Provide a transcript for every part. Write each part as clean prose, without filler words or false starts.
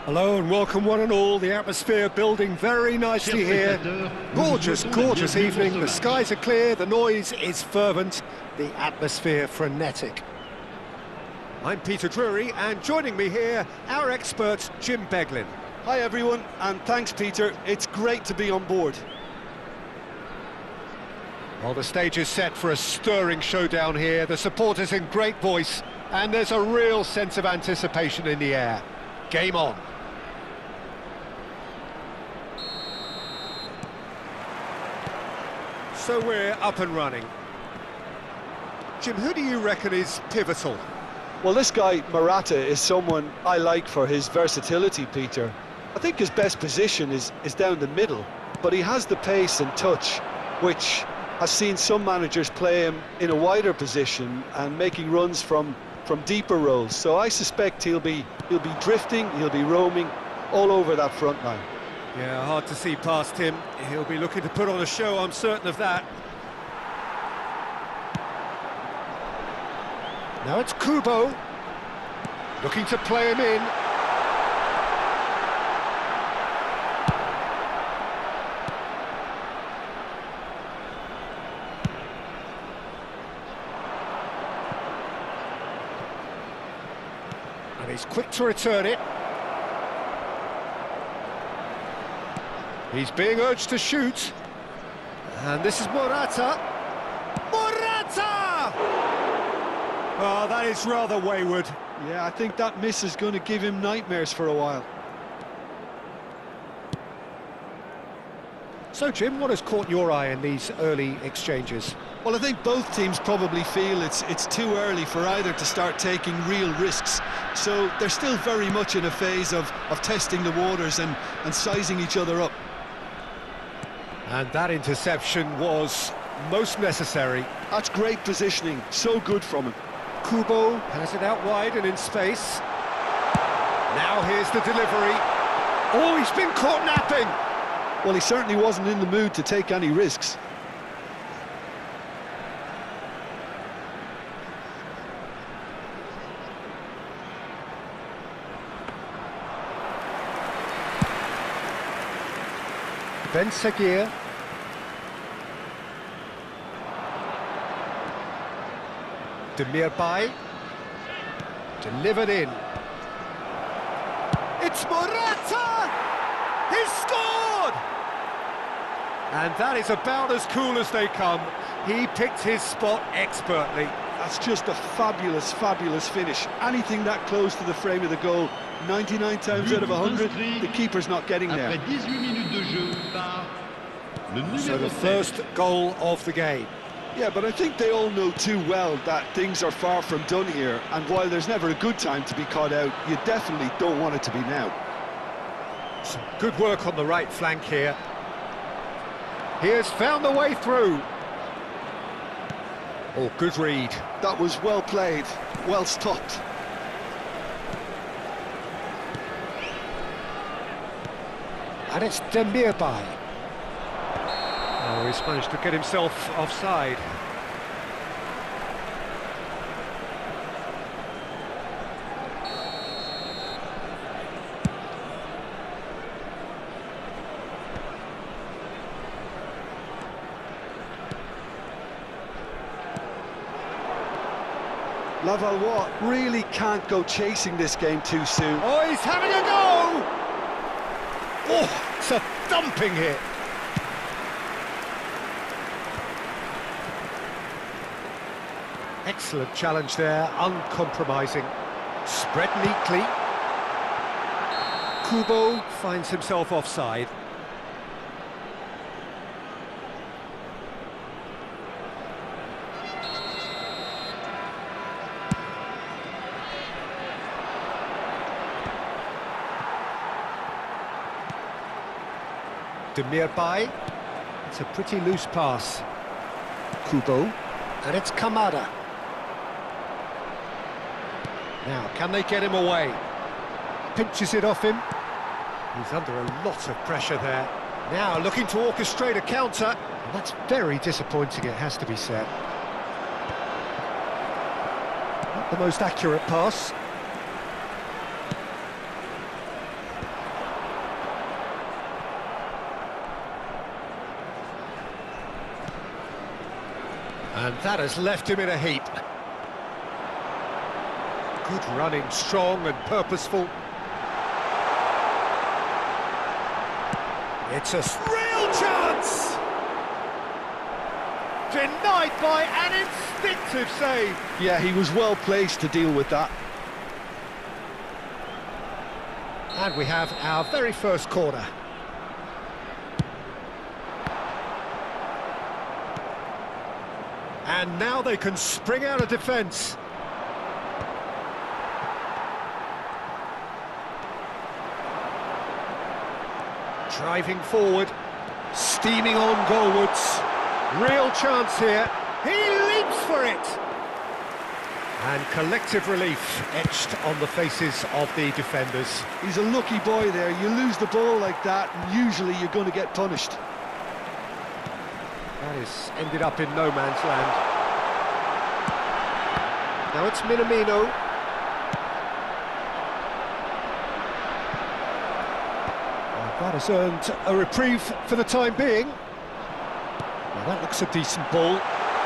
Hello and welcome one and all, the atmosphere building very nicely here. Gorgeous, gorgeous evening, the skies are clear, the noise is fervent, the atmosphere frenetic. I'm Peter Drury and joining me here, our expert Jim Beglin. Hi everyone, and thanks Peter, it's great to be on board. Well, the stage is set for a stirring showdown here, the supporters in great voice, and there's a real sense of anticipation in the air. Game on. So we're up and running. Jim, who do you reckon is pivotal? Well, this guy, Morata, is someone I like for his versatility, Peter. I think his best position is down the middle, but he has the pace and touch, which has seen some managers play him in a wider position and making runs from deeper roles. So I suspect he'll be drifting, he'll be roaming all over that front line. Yeah, hard to see past him. He'll be looking to put on a show, I'm certain of that. Now it's Kubo, looking to play him in. And he's quick to return it. He's being urged to shoot. And this is Morata. Morata! Oh, that is rather wayward. Yeah, I think that miss is going to give him nightmares for a while. So, Jim, what has caught your eye in these early exchanges? Well, I think both teams probably feel it's too early for either to start taking real risks. So they're still very much in a phase of testing the waters and sizing each other up. And that interception was most necessary. That's great positioning, so good from him. Kubo has it out wide and in space. Now here's the delivery. Oh, he's been caught napping. Well, he certainly wasn't in the mood to take any risks. Ben Seguir. Demirbay. Delivered in. It's Morata! He's scored! And that is about as cool as they come. He picked his spot expertly. That's just a fabulous, fabulous finish. Anything that close to the frame of the goal, 99 times out of 100, the keeper's not getting there. So the first goal of the game. Yeah, but I think they all know too well that things are far from done here, and while there's never a good time to be caught out, you definitely don't want it to be now. Some good work on the right flank here. He has found the way through. Oh, good read. That was well played, well stopped. And it's Demirbay. Oh, he's managed to get himself offside. Lavallois really can't go chasing this game too soon. Oh, he's having a go! Oh, it's a thumping hit. Excellent challenge there, uncompromising. Spread neatly. Kubo finds himself offside. Demirbay. It's a pretty loose pass. Kubo. And it's Kamada. Now, can they get him away? Pinches it off him. He's under a lot of pressure there. Now looking to orchestrate a counter. And that's very disappointing, it has to be said. Not the most accurate pass. And that has left him in a heap. Good running, strong and purposeful. It's a real chance! Denied by an instinctive save. Yeah, he was well placed to deal with that. And we have our very first corner. And now they can spring out of defence. Driving forward, steaming on goalwards. Real chance here. He leaps for it. And collective relief etched on the faces of the defenders. He's a lucky boy there. You lose the ball like that, and usually you're going to get punished. That is ended up in no man's land. Now it's Minamino. That has earned a reprieve for the time being. Now that looks a decent ball.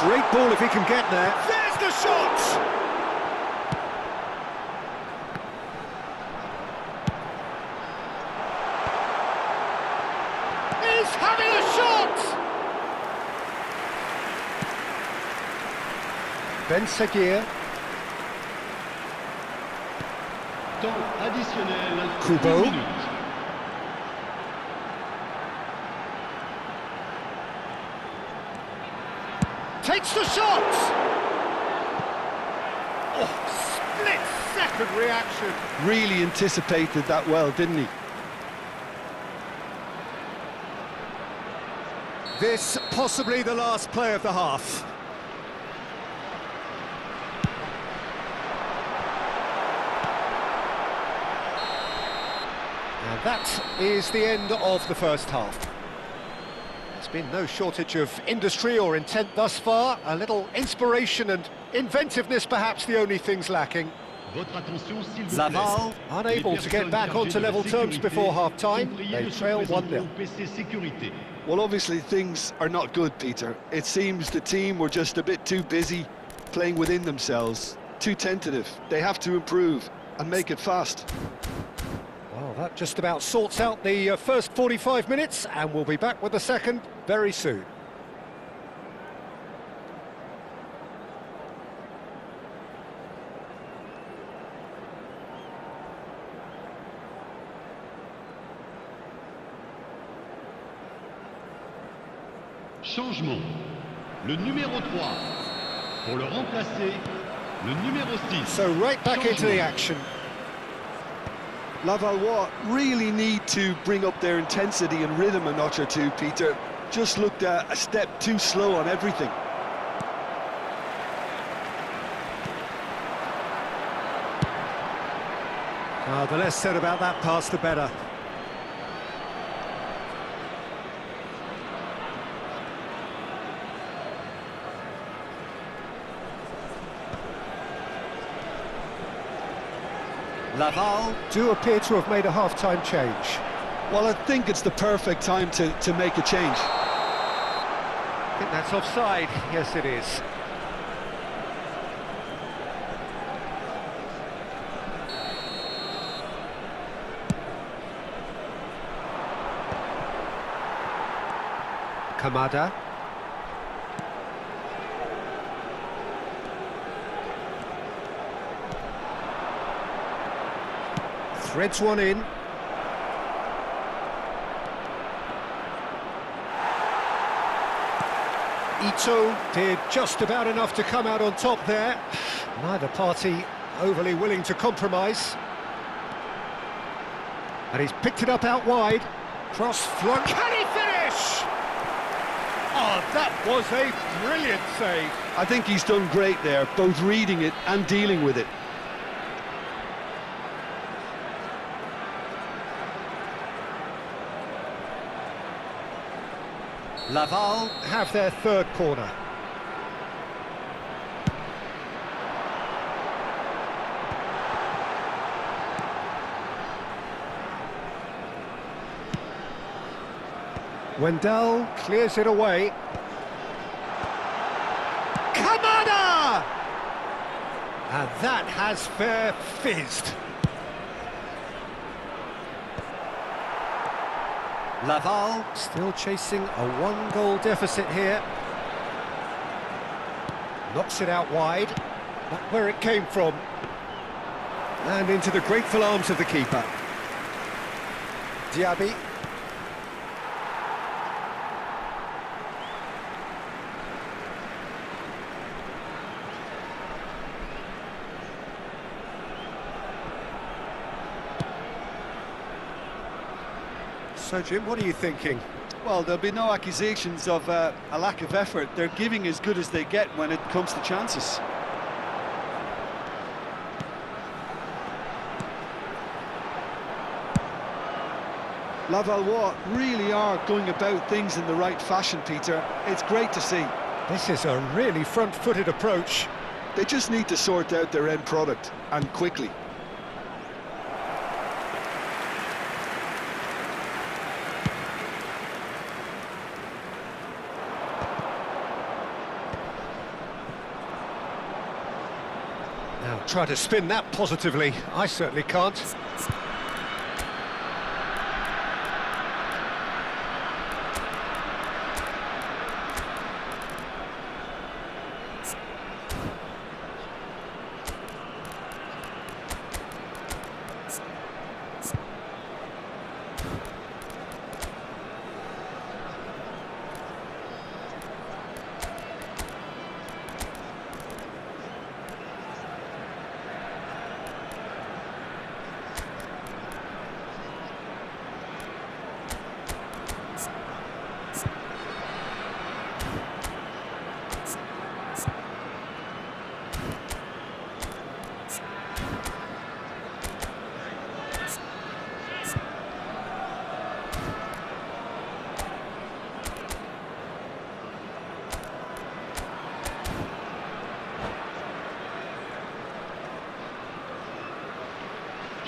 Great ball if he can get there. There's the shot! He's having a shot! Ben Seguir. Temps additionnel. Kubo. 1 minute. Takes the shot! Oh, split-second reaction. Really anticipated that well, didn't he? This possibly the last play of the half. And that is the end of the first half. There's been no shortage of industry or intent thus far. A little inspiration and inventiveness perhaps the only things lacking. Votre attention, s'il vous plaît. Laval unable to get back onto level terms before half-time. They trail 1-0. Well, obviously things are not good, Peter. It seems the team were just a bit too busy playing within themselves, too tentative. They have to improve and make it fast. Well, that just about sorts out the first 45 minutes, and we'll be back with the second very soon. Changement. Le numéro 3. Pour le remplacer, le numéro 6. So right back into the action. Lavallois really need to bring up their intensity and rhythm a notch or two, Peter. Just looked a step too slow on everything. The less said about that pass, the better. Laval do appear to have made a half-time change. Well, I think it's the perfect time to make a change. I think that's offside. Yes, it is. Kamada. Threads one in. Ito did just about enough to come out on top there. Neither party overly willing to compromise. And he's picked it up out wide. Cross flung. Can he finish? Oh, that was a brilliant save. I think he's done great there, both reading it and dealing with it. Laval have their third corner. Wendell clears it away. And that has fair fizzed. Laval still chasing a one-goal deficit here. Knocks it out wide. Back where it came from. And into the grateful arms of the keeper. Diaby. So, Jim, what are you thinking? Well, there'll be no accusations of a lack of effort. They're giving as good as they get when it comes to chances. Lavallois really are going about things in the right fashion, Peter. It's great to see. This is a really front-footed approach. They just need to sort out their end product, and quickly. Now try to spin that positively. I certainly can't.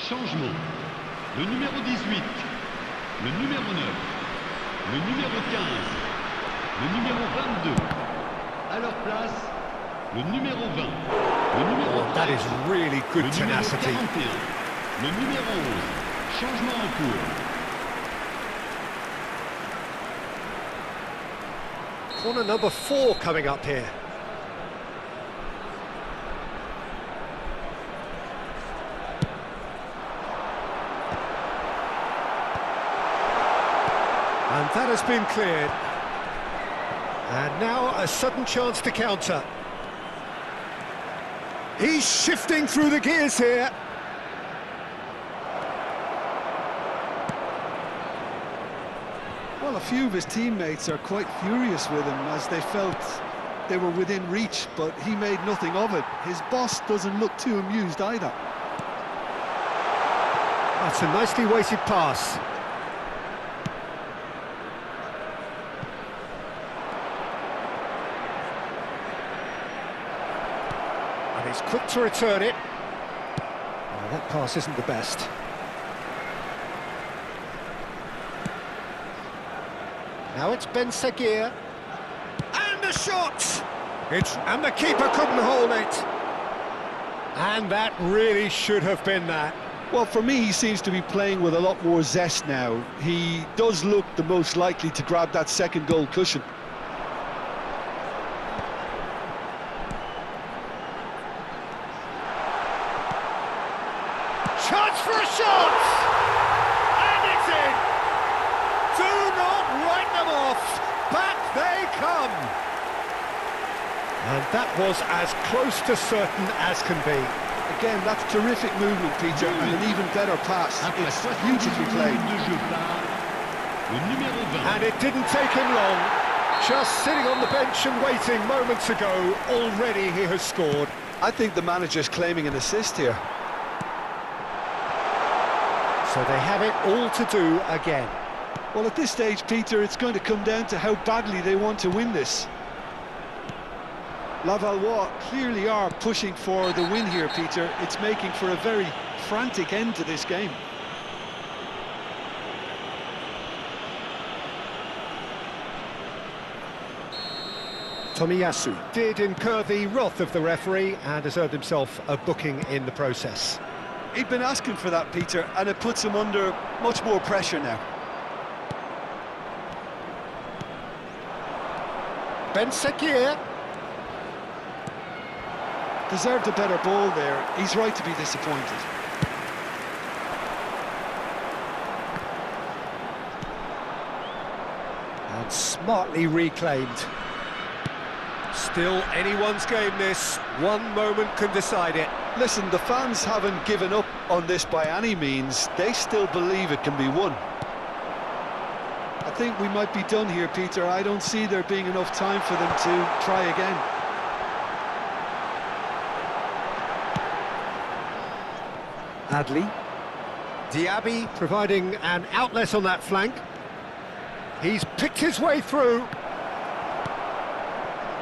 Changement. Le numéro 18, le numéro 9, le numéro 15, le numéro 22. À leur place, le numéro 20, le numéro 13, That is really good le numéro tenacity. 41, le numéro 11. Changement en cours. Corner number 4 coming up here. And that has been cleared. And now a sudden chance to counter. He's shifting through the gears here. Well, a few of his teammates are quite furious with him as they felt they were within reach, but he made nothing of it. His boss doesn't look too amused either. That's a nicely weighted pass. And he's quick to return it. Oh, that pass isn't the best. Now it's Ben Seguir. And the shot! And the keeper couldn't hold it. And that really should have been that. Well, for me, he seems to be playing with a lot more zest now. He does look the most likely to grab that second goal cushion. Chance for a shot! And it's in! Do not write them off! Back they come! And that was as close to certain as can be. Again, that's terrific movement, Peter, and an even better pass. Après It's 78 beautifully played. minutes de jeu par le numéro 20. And it didn't take him long. Just sitting on the bench and waiting moments ago, already he has scored. I think the manager's claiming an assist here. So they have it all to do again. Well, at this stage, Peter, it's going to come down to how badly they want to win this. Lavallois clearly are pushing for the win here, Peter. It's making for a very frantic end to this game. Tomiyasu did incur the wrath of the referee and has earned himself a booking in the process. He'd been asking for that, Peter, and it puts him under much more pressure now. Ben Sekir. Deserved a better ball there. He's right to be disappointed. And smartly reclaimed. Still anyone's game this. One moment can decide it. Listen, the fans haven't given up on this by any means. They still believe it can be won. I think we might be done here, Peter. I don't see there being enough time for them to try again. Adli. Diaby providing an outlet on that flank. He's picked his way through.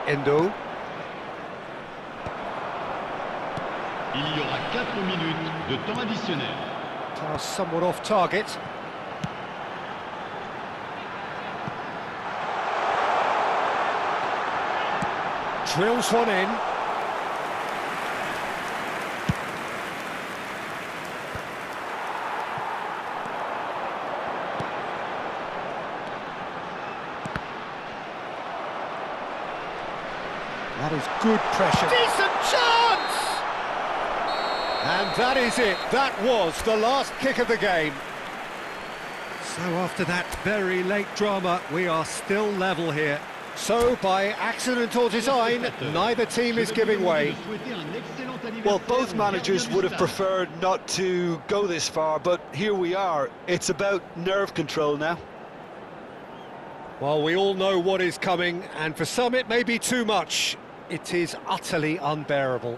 Endo. Il y aura 4 minutes de temps additionnel. Pass somewhat off target. Drills one in. That is good pressure. Decent chance! And that is it. That was the last kick of the game. So after that very late drama, we are still level here. So, by accident or design, neither team is giving way. Well, both managers would have preferred not to go this far, but here we are. It's about nerve control now. Well, we all know what is coming, and for some it may be too much. It is utterly unbearable.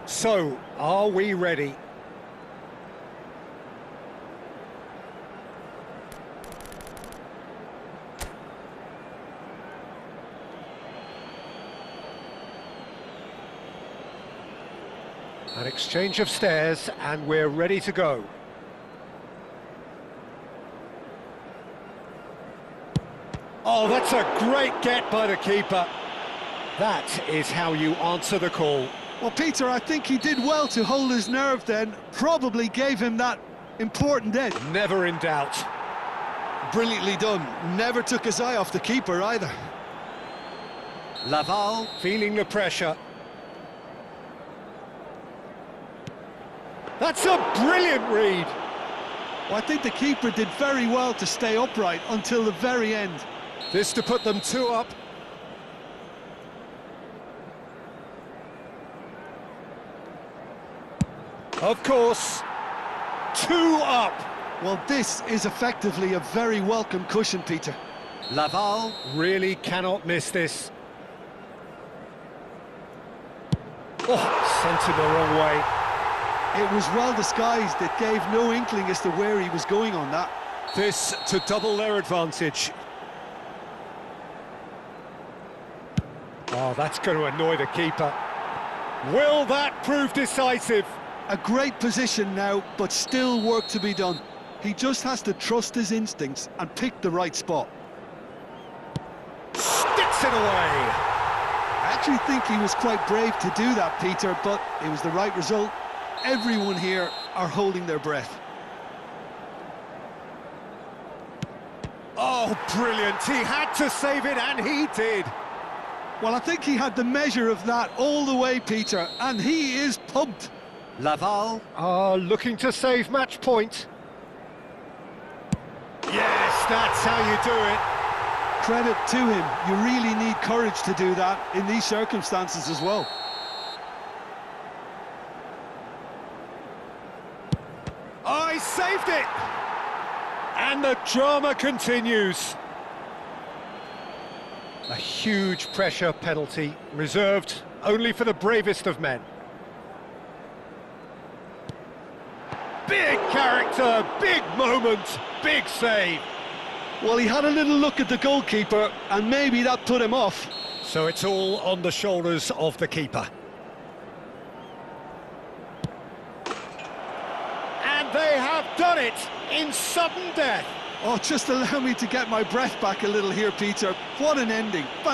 So, are we ready? An exchange of stares, and we're ready to go. Oh, that's a great get by the keeper. That is how you answer the call. Well, Peter, I think he did well to hold his nerve then. Probably gave him that important edge. Never in doubt. Brilliantly done. Never took his eye off the keeper either. Laval feeling the pressure. That's a brilliant read. Well, I think the keeper did very well to stay upright until the very end. This to put them 2 up. Of course, 2 up. Well, this is effectively a very welcome cushion, Peter. Laval really cannot miss this. Oh, sent him the wrong way. It was well disguised. It gave no inkling as to where he was going on that. This to double their advantage. Oh, that's going to annoy the keeper. Will that prove decisive? A great position now, but still work to be done. He just has to trust his instincts and pick the right spot. Sticks it away. I actually think he was quite brave to do that, Peter, but it was the right result. Everyone here are holding their breath. Oh, brilliant. He had to save it, and he did. Well, I think he had the measure of that all the way, Peter, and he is pumped. Laval are looking to save match point. Yes, that's how you do it. Credit to him. You really need courage to do that in these circumstances as well. Oh, he saved it! And the drama continues. A huge pressure penalty, reserved only for the bravest of men. Big character, big moment, big save. Well, he had a little look at the goalkeeper, and maybe that put him off. So it's all on the shoulders of the keeper. they have done it in sudden death. Oh, just allow me to get my breath back a little here, Peter. What an ending.